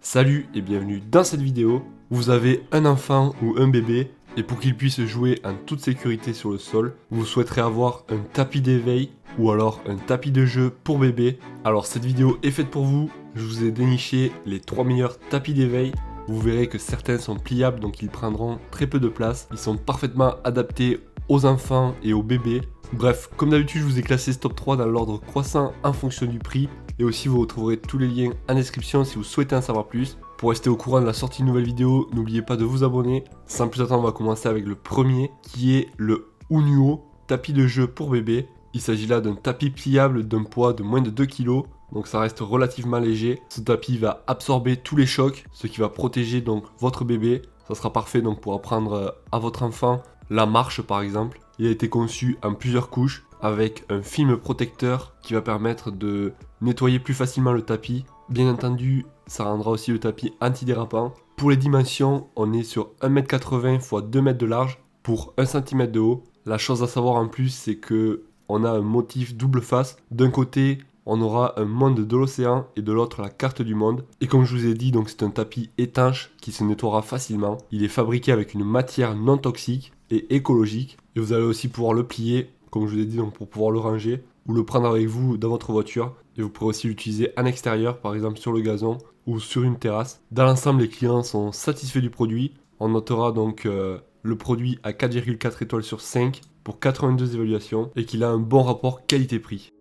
Salut et bienvenue dans cette vidéo. Vous avez un enfant ou un bébé et pour qu'il puisse jouer en toute sécurité sur le sol, vous souhaiterez avoir un tapis d'éveil ou alors un tapis de jeu pour bébé. Alors cette vidéo est faite pour vous. Je vous ai déniché les 3 meilleurs tapis d'éveil. Vous verrez que certains sont pliables donc ils prendront très peu de place. Ils sont parfaitement adaptés aux enfants et aux bébés. Bref, comme d'habitude, je vous ai classé ce top 3 dans l'ordre croissant en fonction du prix. Et aussi, vous retrouverez tous les liens en description si vous souhaitez en savoir plus. Pour rester au courant de la sortie de nouvelles vidéos, n'oubliez pas de vous abonner. Sans plus attendre, on va commencer avec le premier qui est le Unuo tapis de jeu pour bébé. Il s'agit là d'un tapis pliable d'un poids de moins de 2 kg. Donc ça reste relativement léger. Ce tapis va absorber tous les chocs, ce qui va protéger donc votre bébé. Ça sera parfait donc pour apprendre à votre enfant la marche par exemple. Il a été conçu en plusieurs couches avec un film protecteur qui va permettre de nettoyer plus facilement le tapis. Bien entendu, ça rendra aussi le tapis antidérapant. Pour les dimensions, on est sur 1m80 x 2 m de large pour 1 cm de haut. La chose à savoir en plus, c'est que on a un motif double face. D'un côté, on aura un monde de l'océan et de l'autre la carte du monde. Et comme je vous ai dit, donc c'est un tapis étanche qui se nettoiera facilement. Il est fabriqué avec une matière non toxique et écologique. Et vous allez aussi pouvoir le plier, comme je vous ai dit, donc pour pouvoir le ranger ou le prendre avec vous dans votre voiture. Et vous pourrez aussi l'utiliser en extérieur, par exemple sur le gazon ou sur une terrasse. Dans l'ensemble, les clients sont satisfaits du produit. On notera donc le produit à 4,4 étoiles sur 5 pour 82 évaluations et qu'il a un bon rapport qualité-prix.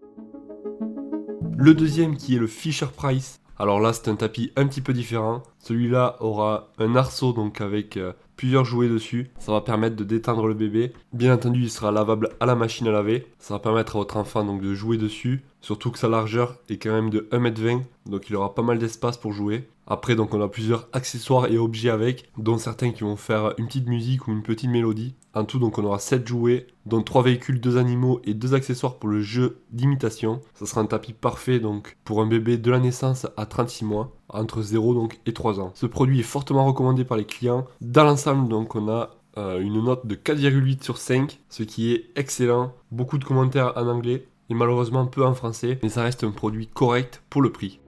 Le deuxième qui est le Fisher Price. Alors là c'est un tapis un petit peu différent. Celui-là aura un arceau donc avec plusieurs jouets dessus. Ça va permettre de détendre le bébé. Bien entendu il sera lavable à la machine à laver. Ça va permettre à votre enfant donc de jouer dessus. Surtout que sa largeur est quand même de 1m20. Donc il aura pas mal d'espace pour jouer. Après donc on a plusieurs accessoires et objets avec, dont certains qui vont faire une petite musique ou une petite mélodie. En tout donc on aura 7 jouets, dont 3 véhicules, 2 animaux et 2 accessoires pour le jeu d'imitation. Ça sera un tapis parfait donc pour un bébé de la naissance à 36 mois, entre 0 donc et 3 ans. Ce produit est fortement recommandé par les clients. Dans l'ensemble donc on a une note de 4,8 sur 5, ce qui est excellent. Beaucoup de commentaires en anglais et malheureusement peu en français, mais ça reste un produit correct pour le prix.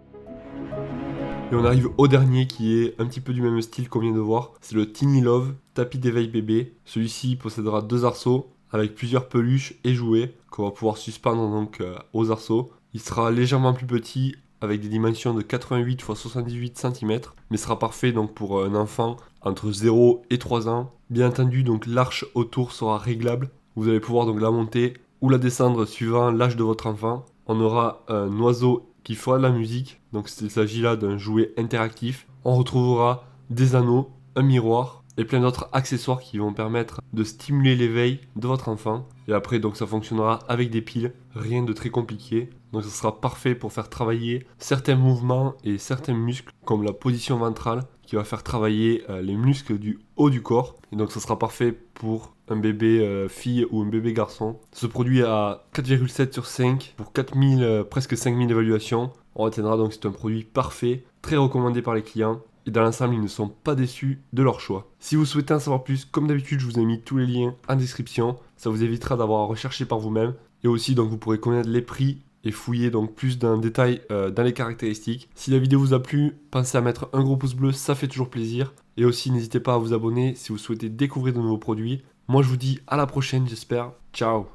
Et on arrive au dernier qui est un petit peu du même style qu'on vient de voir. C'est le Tiny Love tapis d'éveil bébé. Celui-ci possédera 2 arceaux avec plusieurs peluches et jouets qu'on va pouvoir suspendre donc aux arceaux. Il sera légèrement plus petit avec des dimensions de 88 x 78 cm, mais sera parfait donc pour un enfant entre 0 et 3 ans. Bien entendu donc l'arche autour sera réglable. Vous allez pouvoir donc la monter ou la descendre suivant l'âge de votre enfant. On aura un oiseau qui fera de la musique, donc il s'agit là d'un jouet interactif. On retrouvera des anneaux, un miroir et plein d'autres accessoires qui vont permettre de stimuler l'éveil de votre enfant. Et après donc ça fonctionnera avec des piles, rien de très compliqué. Donc ça sera parfait pour faire travailler certains mouvements et certains muscles comme la position ventrale qui va faire travailler les muscles du haut du corps. Et donc ça sera parfait pour un bébé fille ou un bébé garçon. Ce produit a 4,7 sur 5 pour 4000, presque 5000 évaluations. On retiendra donc que c'est un produit parfait, très recommandé par les clients. Et dans l'ensemble, ils ne sont pas déçus de leur choix. Si vous souhaitez en savoir plus, comme d'habitude, je vous ai mis tous les liens en description. Ça vous évitera d'avoir à rechercher par vous-même. Et aussi, donc, vous pourrez connaître les prix et fouiller donc plus d'un détail dans les caractéristiques. Si la vidéo vous a plu, pensez à mettre un gros pouce bleu, ça fait toujours plaisir. Et aussi, n'hésitez pas à vous abonner si vous souhaitez découvrir de nouveaux produits. Moi, je vous dis à la prochaine, j'espère. Ciao!